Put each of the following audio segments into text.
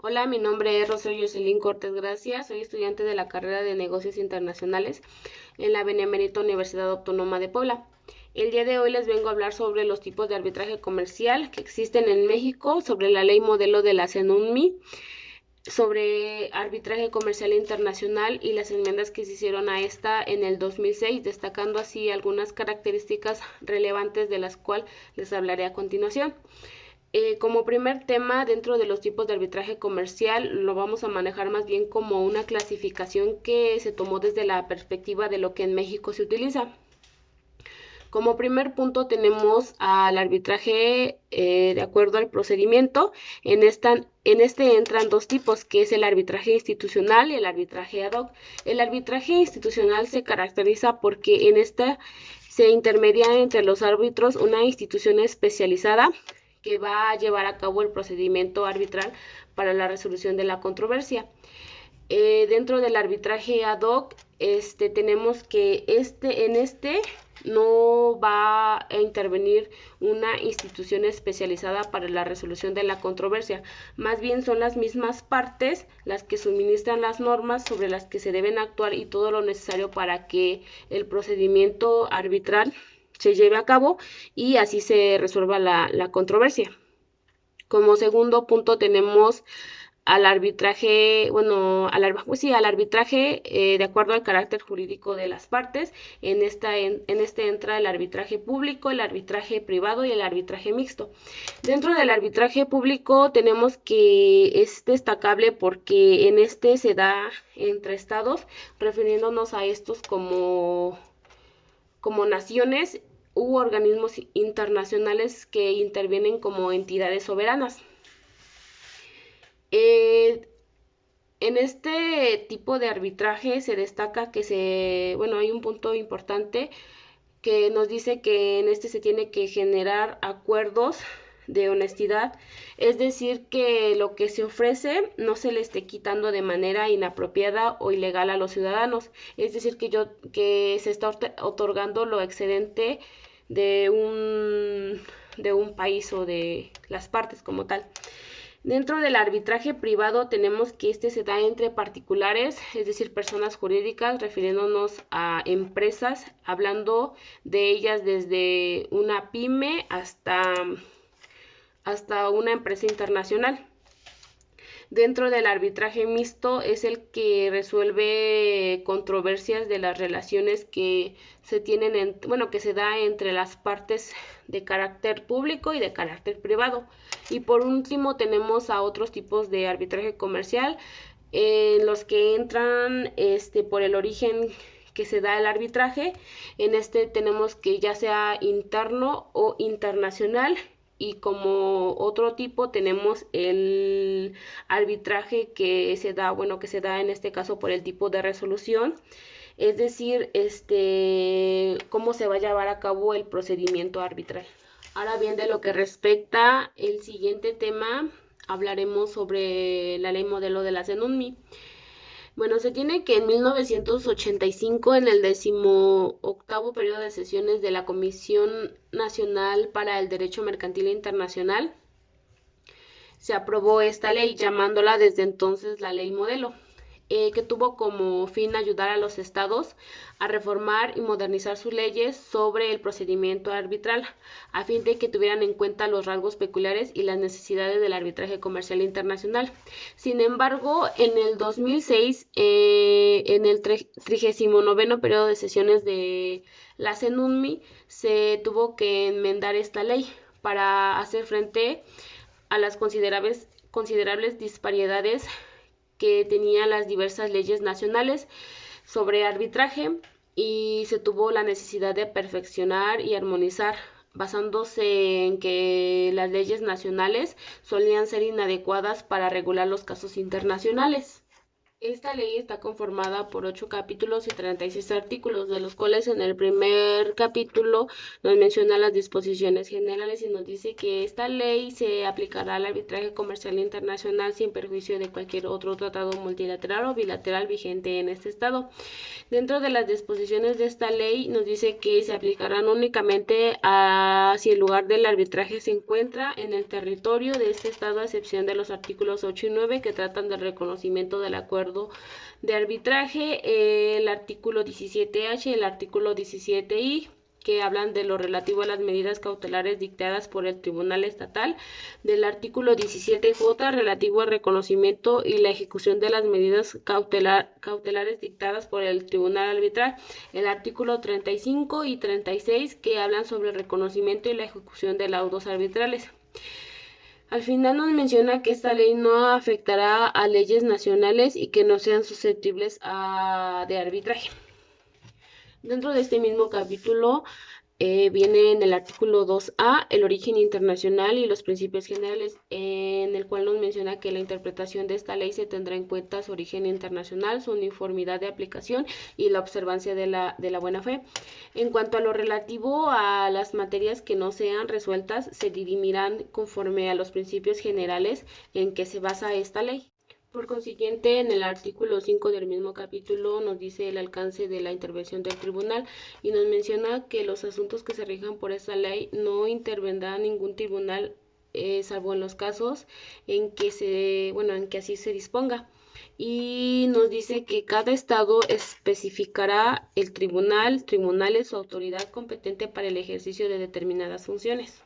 Hola, mi nombre es Rosario Jocelyn Cortés Gracia, soy estudiante de la carrera de Negocios Internacionales en la Benemérita Universidad Autónoma de Puebla. El día de hoy les vengo a hablar sobre los tipos de arbitraje comercial que existen en México, sobre la ley modelo de la CENUNMI, sobre arbitraje comercial internacional y las enmiendas que se hicieron a esta en el 2006, destacando así algunas características relevantes de las cuales les hablaré a continuación. Como primer tema, dentro de los tipos de arbitraje comercial, lo vamos a manejar más bien como una clasificación que se tomó desde la perspectiva de lo que en México se utiliza. Como primer punto tenemos al arbitraje de acuerdo al procedimiento. En este entran dos tipos, que es el arbitraje institucional y el arbitraje ad hoc. El arbitraje institucional se caracteriza porque en esta se intermedia entre los árbitros una institución especializada que va a llevar a cabo el procedimiento arbitral para la resolución de la controversia. Dentro del arbitraje ad hoc, tenemos que en este no va a intervenir una institución especializada para la resolución de la controversia. Más bien son las mismas partes las que suministran las normas sobre las que se deben actuar y todo lo necesario para que el procedimiento arbitral se lleve a cabo y así se resuelva la controversia. Como segundo punto tenemos al arbitraje, bueno, pues sí, al arbitraje de acuerdo al carácter jurídico de las partes. En este entra el arbitraje público, el arbitraje privado y el arbitraje mixto. Dentro del arbitraje público tenemos que es destacable porque en este se da entre estados, refiriéndonos a estos como naciones u organismos internacionales que intervienen como entidades soberanas. Eh, en este tipo de arbitraje se destaca bueno, hay un punto importante que nos dice que en este se tiene que generar acuerdos de honestidad, es decir, que lo que se ofrece no se le esté quitando de manera inapropiada o ilegal a los ciudadanos, es decir, que se está otorgando lo excedente de de un país o de las partes como tal. Dentro del arbitraje privado tenemos que este se da entre particulares, es decir, personas jurídicas, refiriéndonos a empresas, hablando de ellas desde una pyme hasta una empresa internacional. Dentro del arbitraje mixto es el que resuelve controversias de las relaciones que se tienen, bueno, que se da entre las partes de carácter público y de carácter privado. Y por último tenemos a otros tipos de arbitraje comercial en los que entran por el origen que se da el arbitraje. En este tenemos que ya sea interno o internacional, y como otro tipo tenemos el arbitraje que se da, bueno, que se da en este caso por el tipo de resolución, es decir, cómo se va a llevar a cabo el procedimiento arbitral. Ahora bien, de lo que respecta el siguiente tema, hablaremos sobre la ley modelo de la CENUNMI. Bueno, se tiene que en 1985, en el 18º periodo de sesiones de la Comisión Nacional para el Derecho Mercantil Internacional, se aprobó esta ley, llamándola desde entonces la ley modelo, que tuvo como fin ayudar a los estados a reformar y modernizar sus leyes sobre el procedimiento arbitral, a fin de que tuvieran en cuenta los rasgos peculiares y las necesidades del arbitraje comercial internacional. Sin embargo, en el 2006, en el 39º periodo de sesiones de la CENUNMI, se tuvo que enmendar esta ley para hacer frente a las considerables disparidades que tenían las diversas leyes nacionales sobre arbitraje, y se tuvo la necesidad de perfeccionar y armonizar, basándose en que las leyes nacionales solían ser inadecuadas para regular los casos internacionales. Esta ley está conformada por 8 capítulos y 36 artículos, de los cuales en el primer capítulo nos menciona las disposiciones generales y nos dice que esta ley se aplicará al arbitraje comercial internacional sin perjuicio de cualquier otro tratado multilateral o bilateral vigente en este estado. Dentro de las disposiciones de esta ley nos dice que se aplicarán únicamente si el lugar del arbitraje se encuentra en el territorio de este estado, a excepción de los artículos 8 y 9 que tratan del reconocimiento del acuerdo de arbitraje, el artículo 17H y el artículo 17I, que hablan de lo relativo a las medidas cautelares dictadas por el Tribunal Estatal, del artículo 17J relativo al reconocimiento y la ejecución de las medidas cautelares dictadas por el Tribunal Arbitral, el artículo 35 y 36 que hablan sobre el reconocimiento y la ejecución de laudos arbitrales. Al final nos menciona que esta ley no afectará a leyes nacionales y que no sean susceptibles de arbitraje. Dentro de este mismo capítulo viene en el artículo 2A el origen internacional y los principios generales, en el cual nos menciona que la interpretación de esta ley se tendrá en cuenta su origen internacional, su uniformidad de aplicación y la observancia de la buena fe. En cuanto a lo relativo a las materias que no sean resueltas, se dirimirán conforme a los principios generales en que se basa esta ley. Por consiguiente, en el artículo 5 del mismo capítulo nos dice el alcance de la intervención del tribunal y nos menciona que los asuntos que se rijan por esta ley no intervendrá ningún tribunal, salvo en los casos en que en que así se disponga. Y nos dice que cada estado especificará el tribunales o autoridad competente para el ejercicio de determinadas funciones.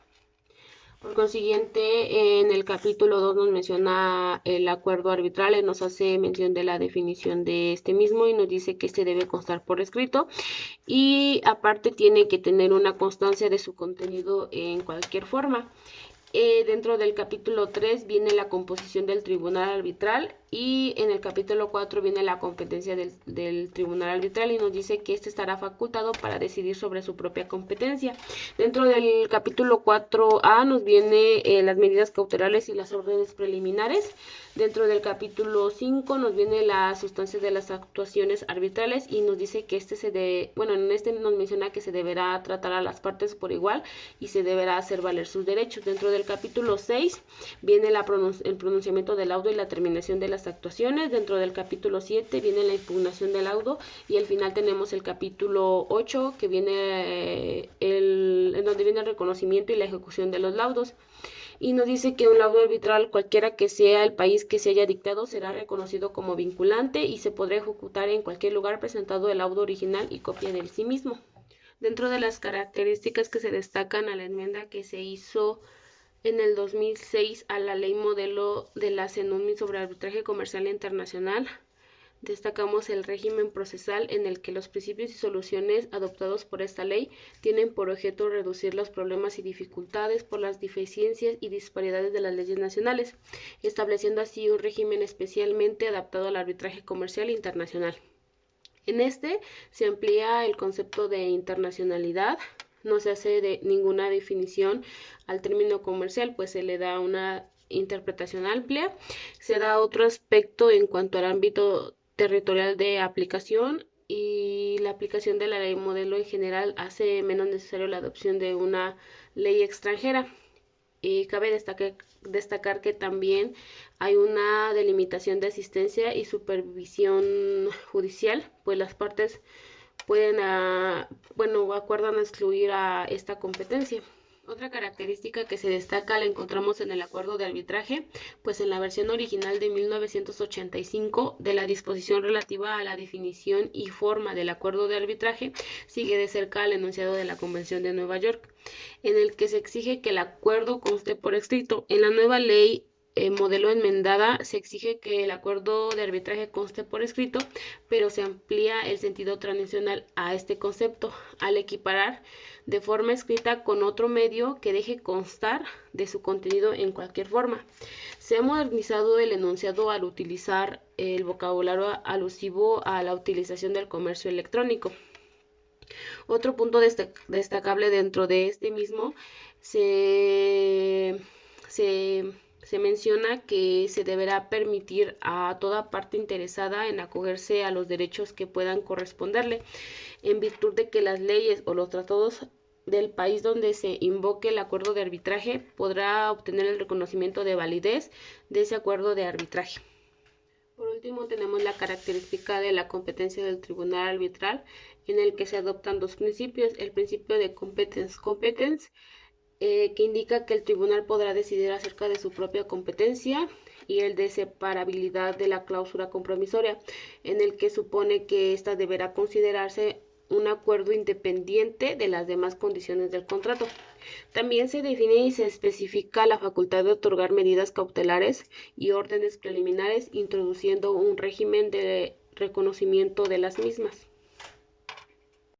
Por consiguiente, en el capítulo 2 nos menciona el acuerdo arbitral, nos hace mención de la definición de este mismo y nos dice que este debe constar por escrito y aparte tiene que tener una constancia de su contenido en cualquier forma. Dentro del capítulo 3 viene la composición del tribunal arbitral y en el capítulo 4 viene la competencia del tribunal arbitral y nos dice que este estará facultado para decidir sobre su propia competencia. Dentro del capítulo 4A nos viene las medidas cautelares y las órdenes preliminares. Dentro del capítulo 5 nos viene la sustancia de las actuaciones arbitrales y nos dice que en este nos menciona que se deberá tratar a las partes por igual y se deberá hacer valer sus derechos. Dentro del capítulo 6 viene el pronunciamiento del laudo y la terminación de las actuaciones. Dentro del capítulo 7 viene la impugnación del laudo y al final tenemos el capítulo 8 que viene en donde viene el reconocimiento y la ejecución de los laudos. Y nos dice que un laudo arbitral, cualquiera que sea el país que se haya dictado, será reconocido como vinculante y se podrá ejecutar en cualquier lugar presentado el laudo original y copia de sí mismo. Dentro de las características que se destacan a la enmienda que se hizo en el 2006 a la ley modelo de la CENUMI sobre arbitraje comercial internacional, destacamos el régimen procesal en el que los principios y soluciones adoptados por esta ley tienen por objeto reducir los problemas y dificultades por las deficiencias y disparidades de las leyes nacionales, estableciendo así un régimen especialmente adaptado al arbitraje comercial internacional. En este se amplía el concepto de internacionalidad, no se hace ninguna definición al término comercial, pues se le da una interpretación amplia, se da otro aspecto en cuanto al ámbito territorial de aplicación y la aplicación de la ley modelo en general hace menos necesario la adopción de una ley extranjera. Cabe destacar que también hay una delimitación de asistencia y supervisión judicial, pues las partes acuerdan excluir a esta competencia. Otra característica que se destaca la encontramos en el acuerdo de arbitraje, pues en la versión original de 1985 de la disposición relativa a la definición y forma del acuerdo de arbitraje sigue de cerca al enunciado de la Convención de Nueva York, en el que se exige que el acuerdo conste por escrito. En la nueva ley modelo enmendada se exige que el acuerdo de arbitraje conste por escrito, pero se amplía el sentido tradicional a este concepto al equiparar de forma escrita con otro medio que deje constar de su contenido en cualquier forma. Se ha modernizado el enunciado al utilizar el vocabulario alusivo a la utilización del comercio electrónico. Otro punto destacable dentro de este mismo se Se menciona que se deberá permitir a toda parte interesada en acogerse a los derechos que puedan corresponderle, en virtud de que las leyes o los tratados del país donde se invoque el acuerdo de arbitraje podrá obtener el reconocimiento de validez de ese acuerdo de arbitraje. Por último, tenemos la característica de la competencia del tribunal arbitral, en el que se adoptan dos principios: el principio de competence, que indica que el tribunal podrá decidir acerca de su propia competencia, y el de separabilidad de la cláusula compromisoria, en el que supone que ésta deberá considerarse un acuerdo independiente de las demás condiciones del contrato. También se define y se especifica la facultad de otorgar medidas cautelares y órdenes preliminares, introduciendo un régimen de reconocimiento de las mismas.